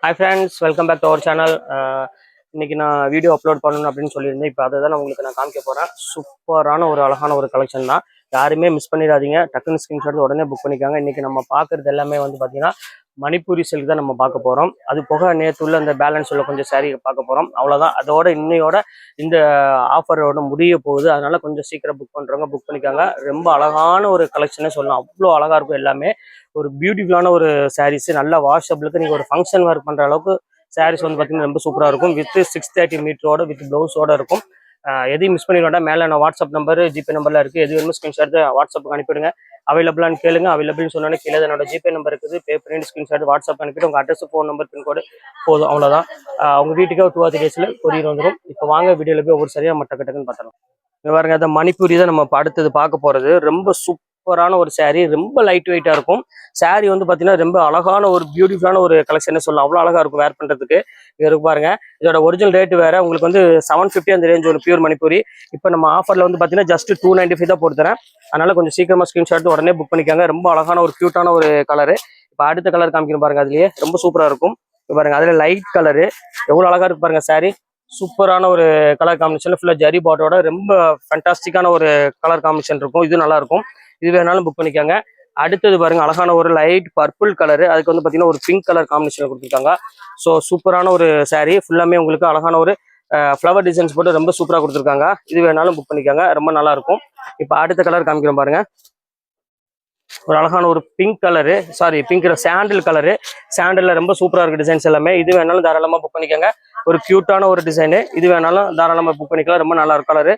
Hi friends, welcome back to our channel. இன்னைக்கு நான் video upload பண்ணணும் அப்படின்னு சொல்லியிருந்தேன். இப்போ அதை தான் உங்களுக்கு நான் காமிக்க போகிறேன். சூப்பரான ஒரு அழகான ஒரு கலெக்ஷன் தான். யாருமே மிஸ் பண்ணிடாதீங்க. டக்குன்னு ஸ்கிரீன்ஷாட் உடனே புக் பண்ணிக்காங்க. இன்னைக்கு நம்ம பார்க்குறது எல்லாமே வந்து பார்த்தீங்கன்னா மணிப்பூரி சில்க் தான் நம்ம பார்க்க போகிறோம். அது போக நேற்று உள்ள இந்த பேலன்ஸ் உள்ள கொஞ்சம் சாரீ பார்க்க போகிறோம். அவ்வளோதான். அதோட இன்னையோட இந்த ஆஃபரோட முடிய போகுது. அதனால கொஞ்சம் சீக்கிரம் புக் பண்ணுறவங்க புக் பண்ணிக்காங்க. ரொம்ப அழகான ஒரு கலெக்ஷனே சொல்லலாம். அவ்வளோ அழகாக இருக்கும் எல்லாமே. ஒரு பியூட்டிஃபுல்லான ஒரு சாரீஸ், நல்லா வாஷபிளுக்கு நீங்கள் ஒரு ஃபங்க்ஷன் ஒர்க் பண்ணுற அளவுக்கு சாரீஸ் வந்து பார்த்தீங்கன்னா ரொம்ப சூப்பராக இருக்கும். வித் 630 மீட்டரோட வித் ப்ளவுஸோட இருக்கும். எதையும் மிஸ் பண்ணிட வேண்டாம். மேலே நான் வாட்ஸ்அப் நம்பர் ஜிபே நம்பர்ல இருக்குது. எது வேணுமோ ஸ்க்ரீன்ஷாட் வாட்ஸ்அப்புக்கு அனுப்பிடுங்க. அவைலபிளான்னு கேளுங்க. அவைலபிள்னு சொன்னோன்னே கீழே என்னோட ஜிபே நம்பர் இருக்குது. பே பண்ணி ஸ்க்ரீன்ஷாட் வாட்ஸ்அப் அனுப்பிட்டு உங்கள் அட்ரஸ், ஃபோன் நம்பர், பின்கோடு போதும். அவ்வளோதான். உங்கள் வீட்டுக்கே ஒரு 2 or 3 days கொரியர் வந்துடும். இப்போ வாங்க வீடியோவில் போய் ஒவ்வொரு சரியாக நம்ம டக்குன்னு பார்த்துடலாம். பாருங்க, அந்த மணிப்பூரி தான் நம்ம அடுத்தது பார்க்க போகிறது. ரொம்ப சூப்பரான ஒரு சாரீ, ரொம்ப லைட் வெயிட்டாக இருக்கும். சாரீ வந்து பார்த்தீங்கன்னா ரொம்ப அழகான ஒரு பியூட்டிஃபுல்லான ஒரு கலெக்ஷனே சொல்லலாம். அவ்வளோ அழகாக இருக்கும் வேர் பண்ணுறதுக்கு. இருக்கு பாருங்க, இதோட ஒரிஜினல் ரேட் வேற. உங்களுக்கு வந்து 750 அந்த ரேஞ்ச் ஒரு பியூர் மணிப்பூரி. இப்போ நம்ம ஆஃபரில் வந்து பார்த்தீங்கன்னா ஜஸ்ட் 295 தான் போட்டு தரேன். அதனால கொஞ்சம் சீக்கிரமாக ஸ்க்ரீன்ஷாட் உடனே புக் பண்ணிக்காங்க. ரொம்ப அழகான ஒரு கியூட்டான ஒரு கலரு. இப்போ அடுத்த கலர் காமிக்கணும் பாருங்க. அதுலேயே ரொம்ப சூப்பராக இருக்கும். பாருங்க, அதில் லைட் கலரு எவ்வளோ அழகாக இருக்கு பாருங்க. சாரீ சூப்பரான ஒரு கலர் காம்பினேஷன், ஃபுல்லாக ஜரி பாட்டோட ரொம்ப ஃபேண்டாஸ்டிக்கான ஒரு கலர் காம்பினேஷன் இருக்கும். இது நல்லா இருக்கும். இது வேணாலும் புக் பண்ணிக்காங்க. அடுத்தது பாருங்க, அழகான ஒரு லைட் பர்பிள் கலரு. அதுக்கு வந்து பார்த்தீங்கன்னா ஒரு பிங்க் கலர் காம்பினேஷன் கொடுத்துருக்காங்க. ஸோ சூப்பரான ஒரு சாரீ. ஃபுல்லாமே உங்களுக்கு அழகான ஒரு ஃப்ளவர் டிசைன்ஸ் போட்டு ரொம்ப சூப்பராக கொடுத்துருக்காங்க. இது வேணாலும் புக் பண்ணிக்காங்க. ரொம்ப நல்லா இருக்கும். இப்போ அடுத்த கலர் காமிக்கிறோம் பாருங்க. ஒரு அழகான ஒரு பிங்க் கலரு, பிங்க் சாண்டில் கலரு. சாண்டில் ரொம்ப சூப்பராக இருக்கு டிசைன்ஸ் எல்லாமே. இது வேணாலும் தாராளமாக புக் பண்ணிக்கோங்க. ஒரு கியூட்டான ஒரு டிசைனு. இது வேணாலும் தாராளமாக புக் பண்ணிக்கலாம். ரொம்ப நல்லா இருக்கும் கலரு.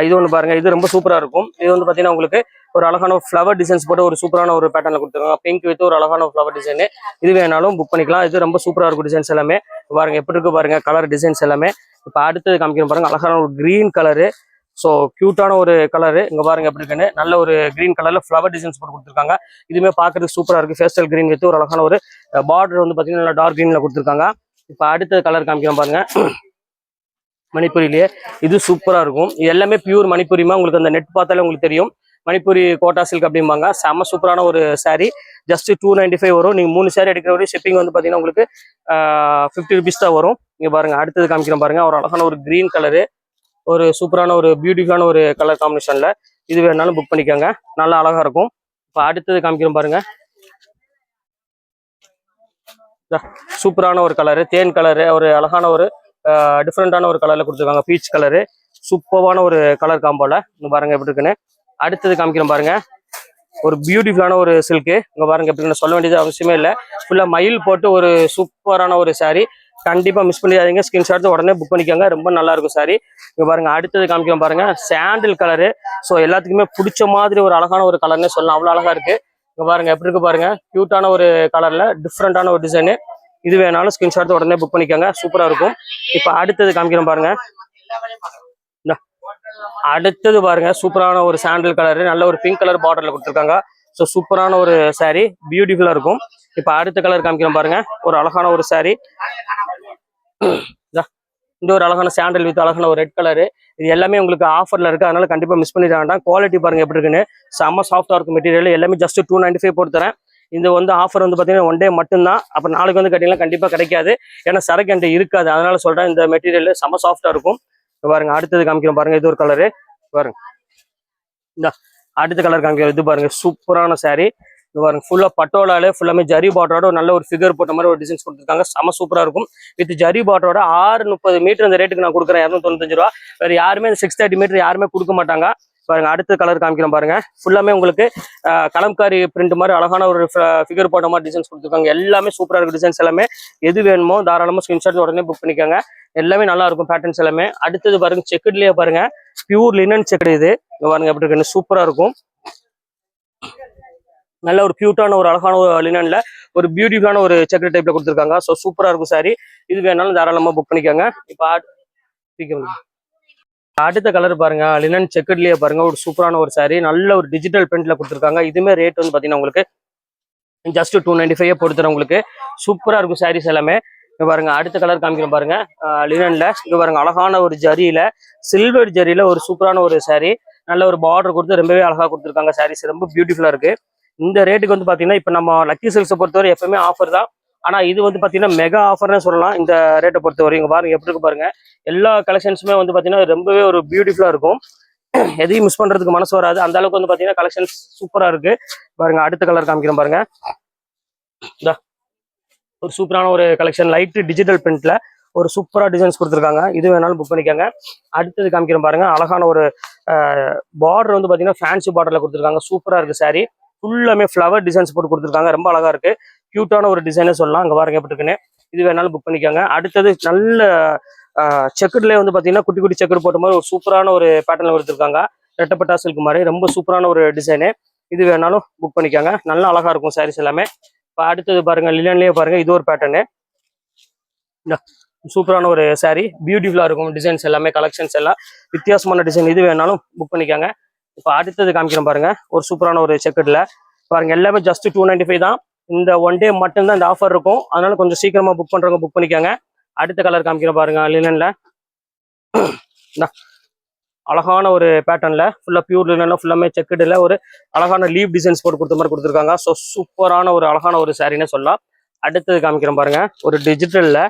இது ஒன்று பாருங்க, இது ரொம்ப சூப்பராக இருக்கும். இது வந்து பார்த்தீங்கன்னா உங்களுக்கு ஒரு அழகான ஃப்ளவர் டிசைன்ஸ் போட்டு ஒரு சூப்பரான ஒரு பேட்டர்ல கொடுத்துருக்காங்க. பிங்க் வித் ஒரு அழகான ஃப்ளவர் டிசைனு. இது வேணாலும் புக் பண்ணிக்கலாம். இது ரொம்ப சூப்பராக இருக்கும் டிசைன்ஸ் எல்லாமே. பாருங்க எப்படி இருக்கு பாருங்க கலர் டிசைன்ஸ் எல்லாமே. இப்போ அடுத்தது காமிக்கணும் பாருங்க, அழகான ஒரு கிரீன் கலரு. ஸோ கியூட்டான ஒரு கலரு. இங்க பாருங்க எப்படி இருக்குன்னு. நல்ல ஒரு கிரீன் கலர்ல ஃப்ளவர் டிசைன்ஸ் போட்டு கொடுத்துருக்காங்க. இதுவுமே பார்க்கறதுக்கு சூப்பராக இருக்கு. ஃபேஸ்டல் கிரீன் வித் ஒரு அழகான ஒரு பார்டர் வந்து பார்த்தீங்கன்னா நல்லா டார்க் கிரீன்ல கொடுத்துருக்காங்க. இப்போ அடுத்த கலர் காமிக்கணும் பாருங்க, மணிப்பூரிலேயே. இது சூப்பராக இருக்கும். இது எல்லாமே பியூர் மணிப்பூரிமா. உங்களுக்கு அந்த நெட் பார்த்தாலே உங்களுக்கு தெரியும். மணிப்பூரி கோட்டா சில்க் அப்படிம்பாங்க. செம்ம சூப்பரான ஒரு சாரீ. ஜஸ்ட் 295 வரும். நீங்கள் 3 சாரீ எடுக்கிற வரையும் ஷிப்பிங் வந்து பார்த்தீங்கன்னா உங்களுக்கு 50 rupees தான் வரும். இங்கே பாருங்க, அடுத்தது காமிக்கிறோம் பாருங்க. ஒரு அழகான ஒரு கிரீன் கலரு, ஒரு சூப்பரான ஒரு பியூட்டிஃபுல்லான ஒரு கலர் காம்பினேஷன்ல. இது வேணாலும் புக் பண்ணிக்கோங்க. நல்லா அழகா இருக்கும். இப்போ அடுத்தது காமிக்கிறோம் பாருங்க, சூப்பரான ஒரு கலரு, தேன் கலரு. ஒரு அழகான ஒரு டிஃப்ரெண்டான ஒரு கலர்ல கொடுத்துருக்காங்க. Peach colour. சூப்பரான ஒரு கலர் காம்போல. இங்க பாருங்க எப்படி இருக்குன்னு. அடுத்தது காமிக்கிறோம் பாருங்க, ஒரு பியூட்டிஃபுல்லான ஒரு சில்க்கு. இங்க பாருங்க எப்படி இருக்குன்னு சொல்ல வேண்டியது அவசியமே இல்லை. ஃபுல்லா மயில் போட்டு ஒரு சூப்பரான ஒரு சாரீ. கண்டிப்பா மிஸ் பண்ணிடாதீங்க. ஸ்கிரீன்ஷாட் உடனே புக் பண்ணிக்கோங்க. ரொம்ப நல்லா இருக்கும் சாரீ. இங்க பாருங்க, அடுத்தது காமிக்கிறோம் பாருங்க, சாண்டில் கலரு. ஸோ எல்லாத்துக்குமே பிடிச்ச மாதிரி ஒரு அழகான ஒரு கலர்னே சொல்லலாம். அவ்வளோ அழகா இருக்கு. இங்க பாருங்க எப்படி இருக்கு பாருங்க, கியூட்டான ஒரு கலர்ல டிஃப்ரெண்டான ஒரு டிசைனு. இது வேணாலும் ஸ்கிரீன்ஷாட் உடனே புக் பண்ணிக்கோங்க. சூப்பரா இருக்கும். இப்போ அடுத்தது காமிக்கிறோம் பாருங்க. அடுத்தது பாருங்க, சூப்பரான ஒரு சாண்டில் கலரு, நல்ல ஒரு பிங்க் கலர் பார்டர்ல கொடுத்துருக்காங்க. ஸோ சூப்பரான ஒரு சாரீ, பியூட்டிஃபுல்லா இருக்கும். இப்போ அடுத்த கலர் காமிக்கிறோம் பாருங்க, ஒரு அழகான ஒரு சாரீ. இந்த ஒரு அழகான சாண்டல் வித் அழகான ஒரு ரெட் கலரு. இது எல்லாமே உங்களுக்கு ஆஃபர்ல இருக்கு. அதனால கண்டிப்பா மிஸ் பண்ணிட வேண்டாம். குவாலிட்டி பாருங்க எப்படி இருக்குன்னு. செம்ம சாஃப்டா இருக்கும் மெட்டீரியல். எல்லாமே ஜஸ்ட் 295 போட்டு தரேன். இது வந்து ஆஃபர் வந்து பார்த்தீங்கன்னா 1 day மட்டும்தான். அப்போ நாளைக்கு வந்து கேட்டீங்கன்னா கண்டிப்பாக கிடைக்காது. ஏன்னா சரக்கு என்கிட்ட இருக்காது. அதனால சொல்கிறேன். இந்த மெட்டீரியல் செம்ம சாஃப்டாக இருக்கும். பாருங்க, அடுத்தது காமிக்கிறோம் பாருங்க. இது ஒரு கலரு பாருங்க. இந்த அடுத்த கலர் காமிக்கிறோம். இது பாருங்க, சூப்பரான சாரீ. இது பாருங்க, ஃபுல்லாக பட்டோலாலே ஃபுல்லாமே ஜரி பாட்டரோட ஒரு நல்ல ஒரு ஃபிகர் போட்ட மாதிரி ஒரு டிசைன்ஸ் கொடுத்துருக்காங்க. செம்ம சூப்பராக இருக்கும். வித் ஜரி பாட்டரோட 630 மீட்டர் இந்த ரேட்டுக்கு நான் கொடுக்குறேன். 295 ரூபா. வேறு யாருமே இந்த 630 மீட்டர் யாருமே கொடுக்க மாட்டாங்க. பாருங்க, அடுத்த கலர் காமிக்கிறோம் பாருங்க. ஃபுல்லாமே உங்களுக்கு கலம்காரி பிரிண்ட் மாதிரி அழகான ஒரு ஃபிகர் போட்ட மாதிரி டிசைன்ஸ் கொடுத்துருக்காங்க. எல்லாமே சூப்பராக இருக்கு டிசைன்ஸ் எல்லாமே. எது வேணுமோ தாராளமாக ஸ்கிரீன்ஷாட் உடனே புக் பண்ணிக்கோங்க. எல்லாமே நல்லா இருக்கும் பேட்டர்ன்ஸ் எல்லாமே. அடுத்தது பாருங்க, செக்குட்லயே பாருங்க, பியூர் லினன் செக்குடு. இது பாருங்க எப்படி இருக்குன்னு. சூப்பரா இருக்கும். நல்ல ஒரு கியூட்டான ஒரு அழகான ஒரு லினன்ல ஒரு பியூட்டிஃபுல்லான ஒரு செக்குடு டைப்ல கொடுத்துருக்காங்க. ஸோ சூப்பரா இருக்கும் சாரி. இது வேணாலும் தாராளமாக புக் பண்ணிக்கோங்க. இப்போ அடுத்த கலர் பாருங்க, லினன் செக்குட்லயே பாருங்க, ஒரு சூப்பரான ஒரு சாரீ. நல்ல ஒரு டிஜிட்டல் பிரிண்ட்ல கொடுத்துருக்காங்க. இதுமே ரேட் வந்து பாத்தீங்கன்னா உங்களுக்கு ஜஸ்ட் 295 போட்டு தரேன் உங்களுக்கு. சூப்பரா இருக்கும் சாரீஸ் எல்லாமே. இங்க பாருங்க, அடுத்த கலர் காமிக்கிறோம் பாருங்க, லினன்ல. இங்க பாருங்க, அழகான ஒரு ஜரியில, சில்வர் ஜரியில ஒரு சூப்பரான ஒரு சாரீ. நல்ல ஒரு பார்டர் கொடுத்து ரொம்பவே அழகா கொடுத்துருக்காங்க. சாரீஸ் ரொம்ப பியூட்டிஃபுல்லா இருக்கு. இந்த ரேட்டுக்கு வந்து பாத்தீங்கன்னா இப்போ நம்ம லக்கி சில்க்ஸை பொறுத்தவரை எப்பவுமே ஆஃபர் தான். ஆனா இது வந்து பாத்தீங்கன்னா மெகா ஆஃபர்னு சொல்லலாம். இந்த ரேட்டை பொறுத்தவரை இங்க பாருங்க எப்படி இருக்கு பாருங்க. எல்லா கலெக்ஷன்ஸுமே வந்து பாத்தீங்கன்னா ரொம்பவே ஒரு பியூட்டிஃபுல்லா இருக்கும். எதையும் மிஸ் பண்றதுக்கு மனசு வராது. அந்த அளவுக்கு வந்து பாத்தீங்கன்னா கலெக்ஷன்ஸ் சூப்பரா இருக்கு. பாருங்க அடுத்த கலர் காமிக்கிறேன் பாருங்க. ஒரு சூப்பரான ஒரு கலெக்ஷன் லைட் டிஜிட்டல் பிரிண்ட்ல ஒரு சூப்பரா டிசைன்ஸ் கொடுத்துருக்காங்க. இது வேணாலும் புக் பண்ணிக்கோங்க. அடுத்தது காமிக்கிறேன் பாருங்க. அழகான ஒரு பார்டர் வந்து பாத்தீங்கன்னா ஃபேன்சி பார்டர்ல கொடுத்துருக்காங்க. சூப்பரா இருக்கு சாரி. ஃபுல்லாமே ஃப்ளவர் டிசைன்ஸ் போட்டு கொடுத்துருக்காங்க. ரொம்ப அழகா இருக்கு. கியூட்டான ஒரு டிசைனே சொல்லலாம். அங்க பாருங்க எப்படி இருக்குன்னு. இது வேணாலும் புக் பண்ணிக்கோங்க. அடுத்தது நல்ல செக்குட்லேயே வந்து பாத்தீங்கன்னா குட்டி குட்டி செக்குடு போட்ட மாதிரி ஒரு சூப்பரான ஒரு பேட்டர்ல கொடுத்துருக்காங்க. ரெட்டப்பட்டா சில்க் மாதிரி ரொம்ப சூப்பரான ஒரு டிசைனு. இது வேணாலும் புக் பண்ணிக்கோங்க. நல்லா அழகா இருக்கும் சாரீஸ் எல்லாமே. இப்போ அடுத்தது பாருங்க லினன்லயே பாருங்க. இது ஒரு பேட்டர்னு சூப்பரான ஒரு சாரீ. பியூட்டிஃபுல்லா இருக்கும். டிசைன்ஸ் எல்லாமே கலெக்ஷன்ஸ் எல்லாம் வித்தியாசமான டிசைன். இது வேணாலும் புக் பண்ணிக்கோங்க. இப்போ அடுத்தது காமிக்கிறேன் பாருங்க. ஒரு சூப்பரான ஒரு செக்குட்ல பாருங்க. எல்லாமே ஜஸ்ட் 295 தான். இந்த ஒன் டே மட்டும்தான் இந்த ஆஃபர் இருக்கும். அதனால கொஞ்சம் சீக்கிரமா புக் பண்றவங்க புக் பண்ணிக்கோங்க. அடுத்த கலர் காமிக்கிறேன் பாருங்க. லினன்ல அழகான ஒரு பேட்டர்ன்ல ஃபுல்லா பியூர் லினன்ல ஃபுல்லாமே செக்குடுல ஒரு அழகான லீவ் டிசைன்ஸ் போட்டு கொடுத்த மாதிரி கொடுத்துருக்காங்க. ஸோ சூப்பரான ஒரு அழகான ஒரு சாரின்னு சொல்லலாம். அடுத்தது காமிக்கிறேன் பாருங்க. ஒரு டிஜிட்டல்ல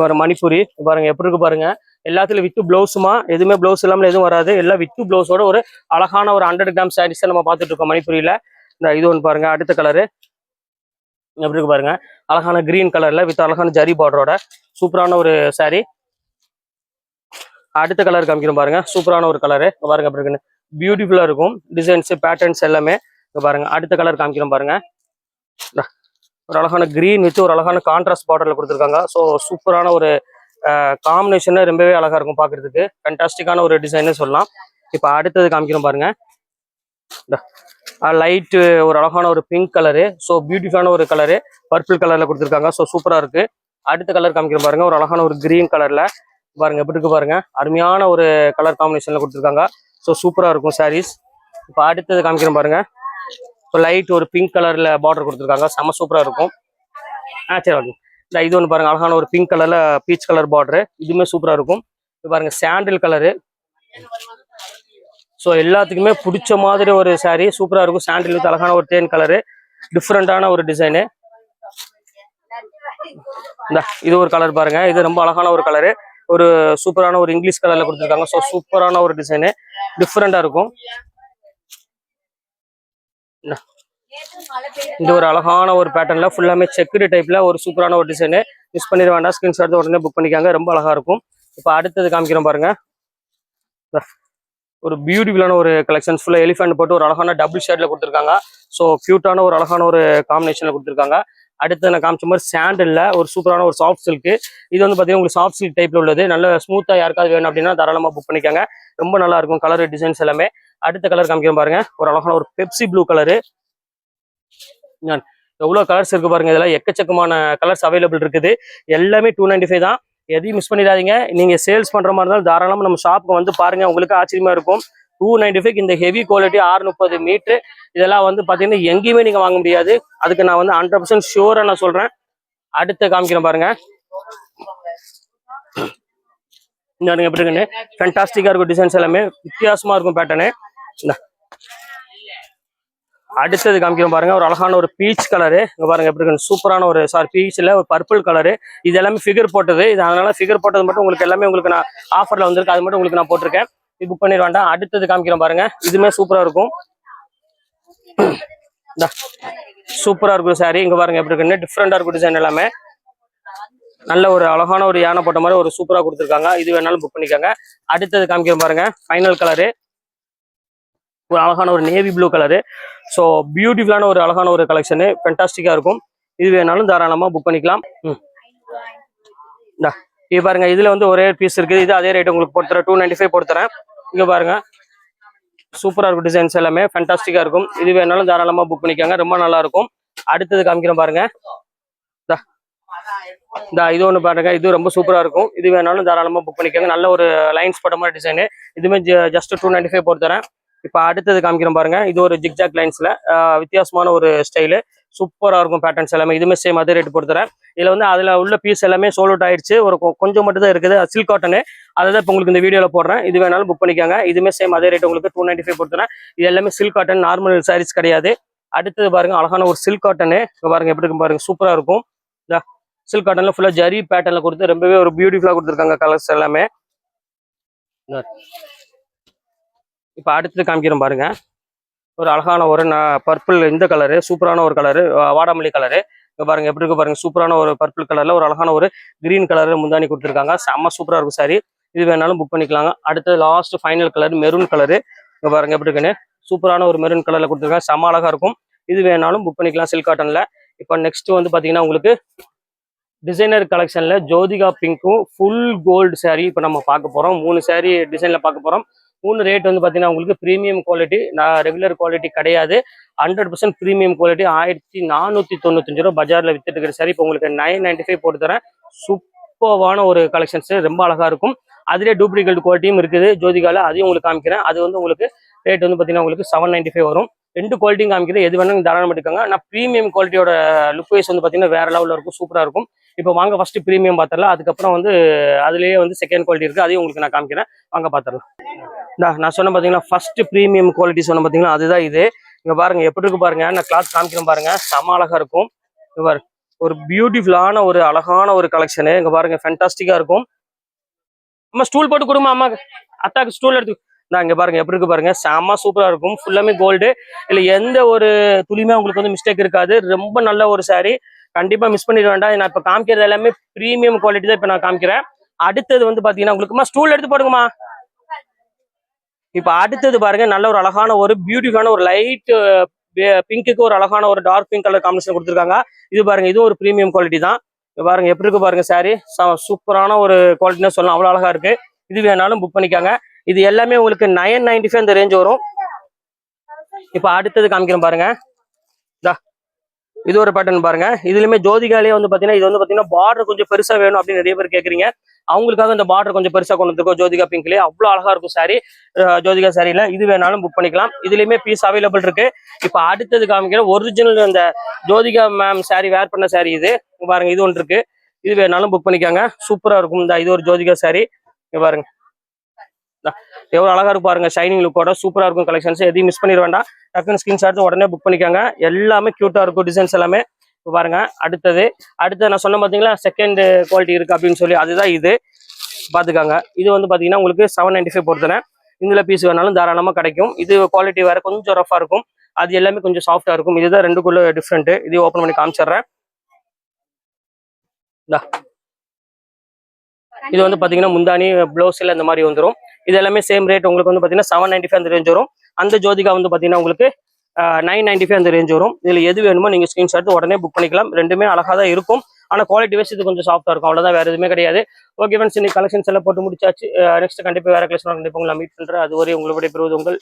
ஒரு மணிப்புரி பாருங்க எப்படி இருக்கு பாருங்க. எல்லாத்துலயும் வித்து பிளவுஸுமா, எதுவுமே பிளவுஸ் இல்லாமல் எதுவும் வராது. எல்லாம் வித்து பிளவுஸோட ஒரு அழகான ஒரு 100 கிராம் சாரீஸ் நம்ம பார்த்துட்டு இருக்கோம் மணிப்புரியில. இந்த இது ஒன்று பாருங்க. அடுத்த கலரு எப்படி இருக்கு பாருங்க. அழகான கிரீன் கலர்ல வித் அழகான ஜரி பார்டரோட சூப்பரான ஒரு சாரி. அடுத்த கலர் காமிக்கிறோம் பாருங்க. சூப்பரான ஒரு கலரு பாருங்க எப்படி இருக்குன்னு. பியூட்டிஃபுல்லா இருக்கும். டிசைன்ஸ் பேட்டர்ன்ஸ் எல்லாமே பாருங்க. அடுத்த கலர் காமிக்கிறோம் பாருங்க. ஒரு அழகான கிரீன் வித் ஒரு அழகான கான்ட்ராஸ்ட் பார்டர்ல கொடுத்துருக்காங்க. ஸோ சூப்பரான ஒரு காம்பினேஷன் ரொம்பவே அழகா இருக்கும் பாக்குறதுக்கு. ஃபேண்டாஸ்டிக்கான ஒரு டிசைன்னு சொல்லலாம். இப்போ அடுத்தது காமிக்கிறோம் பாருங்க. லைட் ஒரு அழகான ஒரு பிங்க் கலரு. ஸோ பியூட்டிஃபுல்லான ஒரு கலரு பர்பிள் கலர்ல கொடுத்துருக்காங்க. ஸோ சூப்பரா இருக்கு. அடுத்த கலர் காமிக்கிறோம் பாருங்க. ஒரு அழகான ஒரு கிரீன் கலர்ல பாருங்க எப்படி இருக்கு பாருங்க. அருமையான ஒரு கலர் காம்பினேஷன்ல கொடுத்துருக்காங்க. ஸோ சூப்பரா இருக்கும் சாரீஸ். இப்போ அடுத்தது காமிக்கிறோம் பாருங்க. இப்போ லைட் ஒரு பிங்க் கலர்ல பார்டர் கொடுத்துருக்காங்க. செம சூப்பரா இருக்கும். சரி ஓகே. இந்த இது ஒன்று பாருங்க. அழகான ஒரு பிங்க் கலர்ல பீச் கலர் பார்டர். இதுவுமே சூப்பரா இருக்கும். இப்போ பாருங்க சாண்டில் கலரு. ஸோ எல்லாத்துக்குமே பிடிச்ச மாதிரி ஒரு சாரீ சூப்பரா இருக்கும். சாண்டில் வித் அழகான ஒரு தேன் கலரு. டிஃப்ரெண்டான ஒரு டிசைனு. இந்த இது ஒரு கலர் பாருங்க. இது ரொம்ப அழகான ஒரு கலரு. ஒரு சூப்பரான ஒரு இங்கிலீஷ் கலர்ல கொடுத்துருக்காங்க. ஸோ சூப்பரான ஒரு டிசைனு. டிஃப்ரெண்டா இருக்கும். இந்த ஒரு அழகான ஒரு பேட்டர்ன்ல ஃபுல்லாமே செக்குடு டைப்ல ஒரு சூப்பரான ஒரு டிசைனு. மிஸ் பண்ணிட வேண்டாம். ஸ்கிரீன்ஷாட் உடனே புக் பண்ணிக்காங்க. ரொம்ப அழகா இருக்கும். இப்போ அடுத்தது காமிக்கிறோம் பாருங்க. ஒரு பியூட்டிஃபுல்லான ஒரு கலெக்ஷன் ஃபுல்லா எலிஃபென்ட் போட்டு ஒரு அழகான டபுள் ஷேட்ல கொடுத்துருக்காங்க. ஸோ கியூட்டான ஒரு அழகான ஒரு காம்பினேஷன்ல கொடுத்துருக்காங்க. அடுத்து நான் காமிச்ச மாதிரி சாண்டில்ல ஒரு சூப்பரான ஒரு சாஃப்ட் சில்க். இது வந்து பாத்தீங்கன்னா உங்களுக்கு சாஃப்ட் சில்க் டைப்ல உள்ளது. நல்ல ஸ்மூத்தா யாருக்காவது வேணும் அப்படின்னா தாராளமா புக் பண்ணிக்காங்க. ரொம்ப நல்லா இருக்கும் கலர் டிசைன்ஸ் எல்லாமே. அடுத்த கலர் காமிக்கிறோம் பாருங்க. ஒரு அழகான ஒரு பெப்சி ப்ளூ கலரு. எவ்வளவு கலர்ஸ் இருக்கு பாருங்க. இதெல்லாம் எக்கச்சக்கமான கலர்ஸ் அவைலபிள் இருக்குது. எல்லாமே 295 தான். எதையும் மிஸ் பண்ணிடாதீங்க. நீங்க சேல்ஸ் பண்ற மாதிரி இருந்தாலும் தாராளமா நம்ம ஷாப்புக்கு வந்து பாருங்க. உங்களுக்கு ஆச்சரியமா இருக்கும். 295 இந்த ஹெவி குவாலிட்டி 630 மீட்டர் இதெல்லாம் வந்து பாத்தீங்கன்னா எங்கேயுமே நீங்க வாங்க முடியாது. அதுக்கு நான் வந்து 100% ஷூரா நான் சொல்றேன். அடுத்து காமிக்கிறேன் பாருங்க. எப்படி இருக்குன்னு ஃபேண்டாஸ்டிக்கா இருக்கும். டிசைன்ஸ் எல்லாமே வித்தியாசமா இருக்கும் பேட்டர்னு. அடுத்தது காமிக்கிறோம் பாருங்க. ஒரு அழகான ஒரு பீச் கலரு. இங்க பாருங்க எப்படி இருக்கு. சூப்பரான ஒரு பீச்ல ஒரு பர்பிள் கலரு. இது எல்லாமே ஃபிகர் போட்டது. இது அதனால ஃபிகர் போட்டது மட்டும் உங்களுக்கு எல்லாமே உங்களுக்கு நான் ஆஃபர்ல வந்திருக்கு. அது மட்டும் உங்களுக்கு நான் போட்டிருக்கேன். இது புக் பண்ணிட வேண்டாம். அடுத்தது காமிக்கிறோம் பாருங்க. இதுமே சூப்பரா இருக்கும். சூப்பரா இருக்கும் சாரி. இங்க பாருங்க எப்படி இருக்குன்னு. டிஃப்ரெண்டா இருக்கும் டிசைன் எல்லாமே. நல்ல ஒரு அழகான ஒரு யானை போட்ட மாதிரி ஒரு சூப்பரா கொடுத்துருக்காங்க. இது வேணாலும் புக் பண்ணிக்கோங்க. அடுத்தது காமிக்கிறோம் பாருங்க. ஃபைனல் கலரு ஒரு அழகான ஒரு நேவி ப்ளூ கலரு. ஸோ பியூட்டிஃபுல்லான ஒரு அழகான ஒரு கலெக்ஷனு. ஃபேண்டாஸ்டிக்கா இருக்கும். இது வேணாலும் தாராளமா புக் பண்ணிக்கலாம். இது பாருங்க. இதுல வந்து ஒரே பீஸ் இருக்குது. இது அதே ரேட் உங்களுக்கு போட்டுறேன். 295 போட்டுறேன். இங்க பாருங்க சூப்பரா இருக்கும். டிசைன்ஸ் எல்லாமே ஃபேண்டாஸ்டிக்கா இருக்கும். இது வேணாலும் தாராளமா புக் பண்ணிக்கோங்க. ரொம்ப நல்லா இருக்கும். அடுத்தது காமிக்கிறோம் பாருங்க. இது ஒன்று பாருங்க. இது ரொம்ப சூப்பரா இருக்கும். இது வேணாலும் தாராளமா புக் பண்ணிக்கோங்க. நல்ல ஒரு லைன்ஸ் போட்ட மாதிரி டிசைனு. இதுமே ஜஸ்ட் 295 போட்டு தரேன். இப்போ அடுத்தது காமிக்கிறோம் பாருங்க. இது ஒரு ஜிக்ஜாக் லைன்ஸ்ல வித்தியாசமான ஒரு ஸ்டைலு. சூப்பரா இருக்கும் பேட்டர்ன்ஸ் எல்லாமே. இதுமே சேம் அதே ரேட் போட்டு தரேன். இதுல வந்து அதுல உள்ள பீஸ் எல்லாமே சோல் அவுட் ஆயிடுச்சு. ஒரு கொஞ்சம் மட்டும் தான் இருக்குது. Silk cotton. அதான் இப்போ உங்களுக்கு இந்த வீடியோல போடுறேன். இது வேணாலும் புக் பண்ணிக்கோங்க. இதுமே சேம் அதே ரேட் உங்களுக்கு 295 போட்டு தரேன். இது எல்லாமே சில்க் காட்டன் நார்மல் சாரீஸ் கிடையாது. அடுத்தது பாருங்க அழகான ஒரு சில்க் காட்டனு. இங்க பாருங்க எப்படி இருக்கும் பாருங்க, சூப்பரா இருக்கும். இந்த சில்க் காட்டன்ல ஃபுல்லா ஜரி பேட்டர்ல கொடுத்து ரொம்பவே ஒரு பியூட்டிஃபுல்லா கொடுத்துருக்காங்க கலர்ஸ் எல்லாமே. இப்ப அடுத்தது காமிக்கிறோம் பாருங்க, ஒரு அழகான ஒரு பர்பிள் இந்த கலரு, சூப்பரான ஒரு கலரு, வாடாமல்லி கலரு. இங்க பாருங்க எப்படி இருக்கு பாருங்க, சூப்பரான ஒரு பர்பிள் கலர்ல ஒரு அழகான ஒரு கிரீன் கலர்ல முந்தானி கொடுத்துருக்காங்க. செம்ம சூப்பரா இருக்கும் சாரி. இது வேணாலும் புக் பண்ணிக்கலாங்க. அடுத்தது last final colour maroon colour. இங்க பாருங்க எப்படி இருக்குன்னு, சூப்பரான ஒரு மெரூன் கலர்ல கொடுத்துருக்காங்க. செம்ம அழகா இருக்கும். இது வேணாலும் புக் பண்ணிக்கலாம் சில்க் காட்டன்ல. இப்போ நெக்ஸ்ட் வந்து பாத்தீங்கன்னா உங்களுக்கு டிசைனர் கலெக்ஷன்ல ஜோதிகா பிங்க்கும் ஃபுல் கோல்டு சாரி இப்போ நம்ம பார்க்க போறோம். 3 சாரி டிசைன்ல பார்க்க போறோம். 3 ரேட் வந்து பாத்தீங்கன்னா உங்களுக்கு ப்ரீமியம் குவாலிட்டி, நான் ரெகுலர் குவாலிட்டி கிடையாது. 100% ப்ரீமியம் குவாலிட்டி. 1495 ரூபா பஜார்ல வித்துட்டு இருக்கிற சாரி இப்போ உங்களுக்கு 995 போட்டு தரேன். சூப்பர்வான ஒரு கலெக்ஷன்ஸ், ரொம்ப அழகா இருக்கும். அதுலேயே டூப்ளிகேட் குவாலிட்டியும் இருக்குது ஜோதிகால, அதையும் உங்களுக்கு காமிக்கிறேன். அது வந்து உங்களுக்கு ரேட் வந்து பாத்தீங்கன்னா உங்களுக்கு 795 வரும். 2 குவாலிட்டியும் காமிக்கிறேன், எது வேணாலும் தாராளம் எடுக்காங்க. நான் ப்ரீமியம் குவாலிட்டியோட லுக் வைஸ் வந்து பாத்தீங்கன்னா வேற லெவலில் இருக்கும், சூப்பரா இருக்கும். இப்போ வாங்க ஃபர்ஸ்ட் ப்ரீமியம் பார்த்துடலாம். அதுக்கப்புறம் வந்து அதுலேயே வந்து செகண்ட் குவாலிட்டி இருக்கு, அதையும் உங்களுக்கு நான் காமிக்கிறேன். வாங்க பார்த்துடலாம். நான் சொன்ன பாத்தீங்கன்னா ஃபர்ஸ்ட் ப்ரீமியம் குவாலிட்டி சொன்ன பாத்தீங்கன்னா அதுதான் இது. இங்க பாருங்க எப்படி இருக்கு பாருங்க, நான் கிளாத் காமிக்கிறேன் பாருங்க, செம அழகா இருக்கும். இங்க பாருங்க ஒரு பியூட்டிஃபுல்லான ஒரு அழகான ஒரு கலெக்ஷனு. இங்க பாருங்க ஃபேண்டாஸ்டிக்கா இருக்கும். அம்மா ஸ்டூல் போட்டு கொடுமா, அம்மா அத்தாக்கு ஸ்டூல் எடுத்து. நான் இங்க பாருங்க எப்படி இருக்கு பாருங்க, செம சூப்பரா இருக்கும். ஃபுல்லாமே கோல்டு, இல்ல எந்த ஒரு துளியுமே உங்களுக்கு வந்து மிஸ்டேக் இருக்காது. ரொம்ப நல்ல ஒரு சாரி, கண்டிப்பா மிஸ் பண்ணிட வேண்டாம். நான் இப்ப காமிக்கிறது எல்லாமே ப்ரீமியம் குவாலிட்டி தான் இப்ப நான் காமிக்கிறேன். அடுத்தது வந்து பாத்தீங்கன்னா உங்களுக்கு ஸ்டூல் எடுத்து போடுங்கம்மா. இப்ப அடுத்தது பாருங்க, நல்ல ஒரு அழகான ஒரு பியூட்டிஃபுல்லான ஒரு லைட் பிங்க்குக்கு ஒரு அழகான ஒரு டார்க் பிங்க் கலர் காம்பினேஷன் கொடுத்துருக்காங்க. இது பாருங்க, இது ஒரு ப்ரீமியம் குவாலிட்டி தான். பாருங்க எப்படி இருக்கு பாருங்க சாரி, சூப்பரான ஒரு குவாலிட்டின்னு சொல்லலாம், அவ்வளவு அழகா இருக்கு. இது வேணாலும் புக் பண்ணிக்காங்க. இது எல்லாமே உங்களுக்கு 995 அந்த ரேஞ்ச் வரும். இப்ப அடுத்தது காமிக்கிறேன் பாருங்க, இது ஒரு பேட்டர்ன் பாருங்க. இதுலயுமே ஜோதிகாலே வந்து பாத்தீங்கன்னா இது வந்து பாத்தீங்கன்னா பார்டர் கொஞ்சம் பெருசா வேணும் அப்படின்னு நிறைய பேர் கேக்குறீங்க. அவங்களுக்காக இந்த பார்டர் கொஞ்சம் பெருசா கொண்டு வந்துருக்கோம் ஜோதிகா பிங்க்லயே, அவ்வளவு அழகா இருக்கும் சாரி. ஜோதிகா சாரியில இது வேணாலும் புக் பண்ணிக்கலாம். இதுலயுமே பீஸ் அவைலபிள் இருக்கு. இப்ப அடுத்தது காமிக்கிற ஒரிஜினல் அந்த ஜோதிகா மேம் சாரி வேர் பண்ண சாரி இது பாருங்க, இது ஒன்று இருக்கு. இது வேணாலும் புக் பண்ணிக்காங்க, சூப்பரா இருக்கும். இந்த இது ஒரு ஜோதிகா சாரி. இங்க பாருங்க எவ்வளவு அழகா இருக்கு பாருங்க, ஷைனிங் லுக்கோட சூப்பரா இருக்கும். கலெக்ஷன்ஸ் எதையும் மிஸ் பண்ணிட வேண்டாம். டக்குன்னு ஸ்கிரீன்ஷாட் உடனே புக் பண்ணிக்காங்க. எல்லாமே கியூட்டா இருக்கும் டிசைன்ஸ் எல்லாமே. பாருங்க அடுத்தது நான் சொன்ன பாத்தீங்களா செகண்ட் குவாலிட்டி இருக்கு அப்படின்னு சொல்லி, அதுதான் இது பாத்துக்காங்க. இது வந்து பாத்தீங்கன்னா உங்களுக்கு 795 போட்டுறேன். இதுல பீஸ் வேணாலும் தாராளமா கிடைக்கும். இது குவாலிட்டி வேற கொஞ்சம் ரஃபா இருக்கும், அது எல்லாமே கொஞ்சம் சாஃப்டா இருக்கும். இதுதான் ரெண்டுக்குள்ள டிஃப்ரெண்ட். இது ஓப்பன் பண்ணி காமிச்சிடுறேன். இது வந்து பாத்தீங்கன்னா முந்தானி ப்ளவுஸ்ல இந்த மாதிரி வந்துடும். இது எல்லாமே சேம் ரேட் உங்களுக்கு வந்து பாத்தீங்கன்னா 795 அந்த ரேஞ்ச் வரும். அந்த ஜோதிகா வந்து பாத்தீங்கன்னா உங்களுக்கு 995 அந்த ரேஞ்ச் வரும். இதுல எது வேணுமோ நீங்க ஸ்கிரீன்ஷாட் உடனே புக் பண்ணிக்கலாம். ரெண்டுமே அழகா தான் இருக்கும். ஆனா குவாலிட்டி வைஸ் இது கொஞ்சம் சாஃப்டா இருக்கும், அவ்வளவுதான், வேற எதுவுமே கிடையாது. ஓகே ஃப்ரெண்ட்ஸ், இன்னைக்கு கலெக்ஷன்ஸ் எல்லாம் போட்டு முடிச்சாச்சு. நெக்ஸ்ட் கண்டிப்பா வேற கலெக்ஷன் கண்டிப்பா உங்களை மீட் பண்றேன். அதுவரை உங்களுடைய பெறுவது உங்கள்